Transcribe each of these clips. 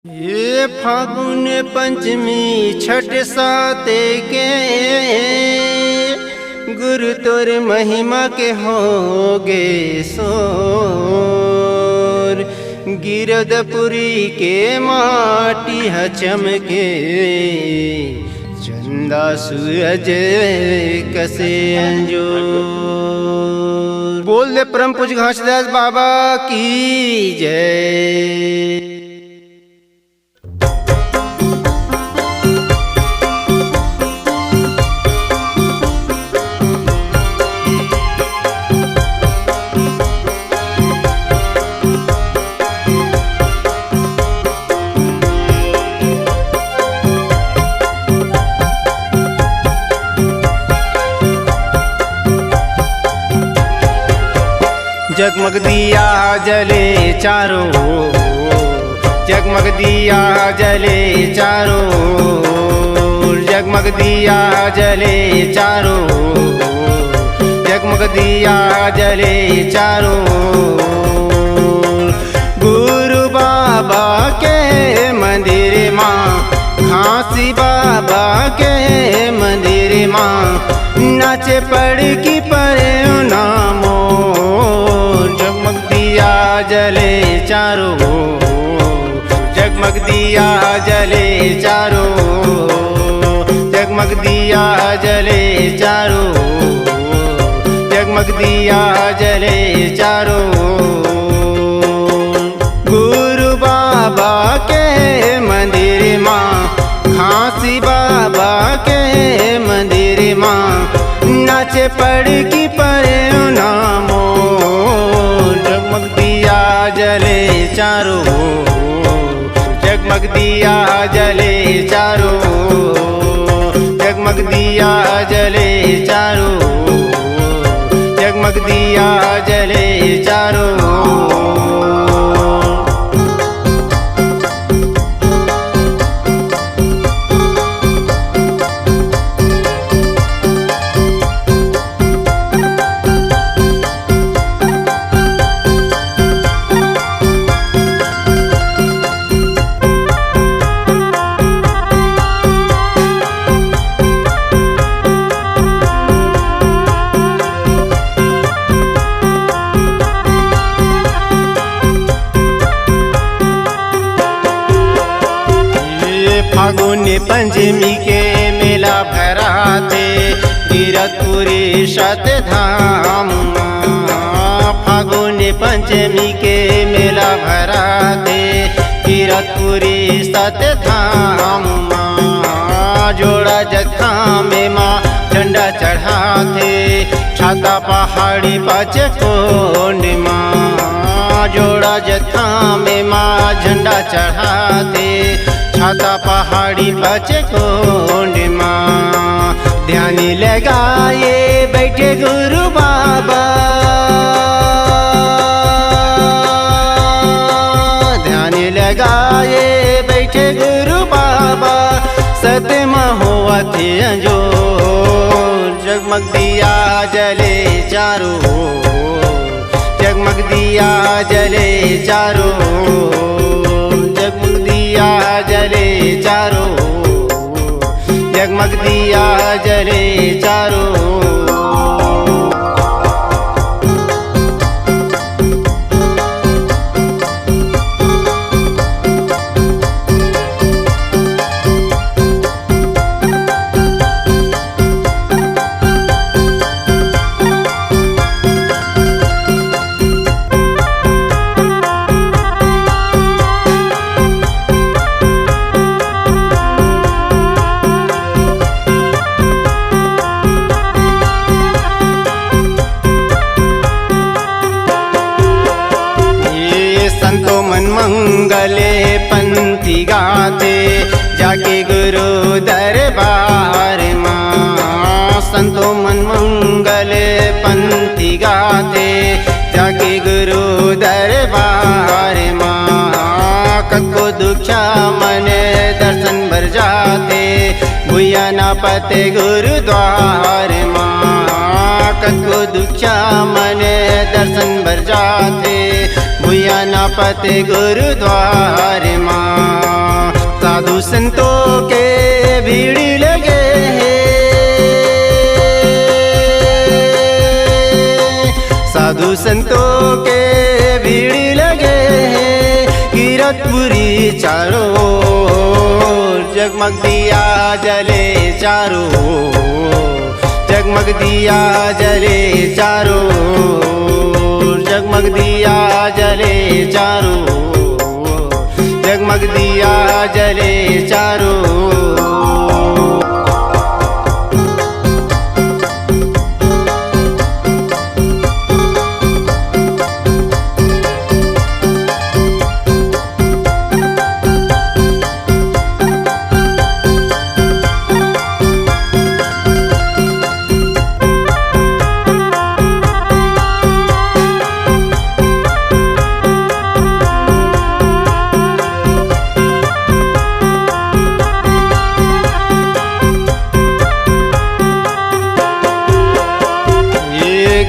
ये फागुन पंचमी छठ साते के गुरु तोर महिमा के होगे सोर। गिरदपुरी के माटी ह चमके चंदा सूरज कसे अंजोर। बोल दे परम पूज्य घासीदास बाबा की जय। जगमग दिया जले चारों, जगमग दिया जले चारों, जगमग दिया जले चारों, जगमग दिया जले चारों। गुरु बाबा के मंदिर माँ, घासी बाबा के मंदिर माँ, नाचे पड़ की परे नामो। जगमग दिया जले चारों, जगमग दिया जले चारों, जगमग दिया जले चारों, जगमग दिया जले चारों। गुरु बाबा के मंदिर माँ, घासी बाबा के मंदिर माँ, नाचे पड़ की परे नामो। जगमग दिया जले चारों, जगमग दिया जले चारों, जगमग दिया जले चारों, जगमग दिया जले चारों। फागुन पंचमी के मेला भराते गिरदपुरी शतधाम। फागुन पंचमी के मेला भराते गिरदपुरी शतधाम। जोड़ा जत्था में माँ झंडा चढ़ाते, छाता पहाड़ी पाचे कोंड माँ। जोड़ा जत्था में माँ झंडा चढ़ाते, छाता पहाड़ी बचे कोंड माँ। ध्यान लगाए बैठे गुरु बाबा, ध्यान लगाए बैठे गुरु बाबा। सतमा हुआ थे अंजोर। जगमग दिया जले चारों, जगमग दिया जले चारों, जगमग दिया जले चारों, जगमग दिया जले चारों। संतो मन मंगले पंथी गाते जाके गुरु दरबार माँ। संतो मन मंगले पंथी गाते जाके गुरु दरबार माँ। कको दुख्या मन दर्शन भर जाते, भूया ना पते गुरुद्वार माँ। कको दुख्या मन दर्शन भर जाते, हुआ ना पते गुरुद्वारे माँ। साधु संतों के भीड़ लगे हैं, साधु संतों के भीड़ लगे हैं। कीरतपुरी चारों ओर, जगमग दिया जले चारों ओर, जगमग दिया जले चारों ओर, जगमग दिया जले चारों ओर, जगमग दिया जले चारों ओर।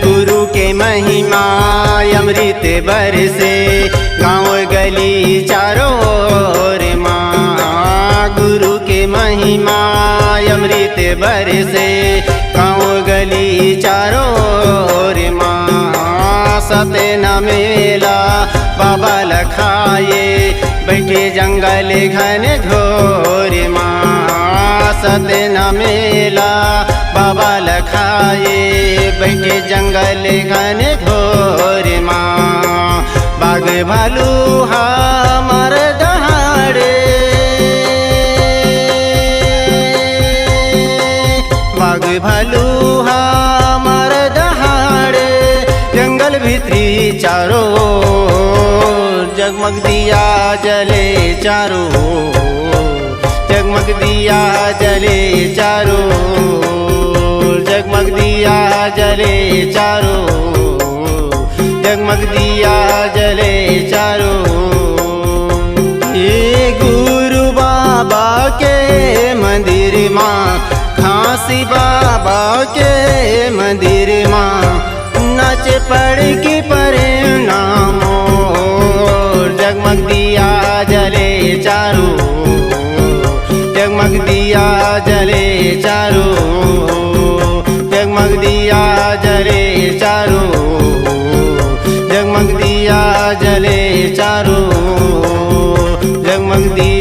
गुरु के महिमा अमृत बरसे, गाँव गली चारों ओर माँ। गुरु के महिमा अमृत बरसे, गाँव गली चारों ओर माँ। सतना मेला बाबा लखाए, बैठे जंगल घन घोर माँ। सतना मेला बाबा लखाए, बैठे जंगल घन घोर माँ। बाघ भालू हमर दहाड़े, बाघ भालू हमर दहाड़े। जंगल भीतरी चारों ओर, जगमग दिया जले चारों ओर, जगमग दिया जले चारों ओर, जगमग दिया जले चारों ओर, जगमग दिया जले चारों ओर। ये गुरु बाबा के मंदिर माँ, खांसी बाबा के मंदिर माँ। नाच पड़ की परिणाम, जगमग दिया जले चारों ओर, जगमग दिया जले चारों ओर, जगमग दिया जले चारों ओर, जगमग दिया जले चारों ओर, जगमग दिया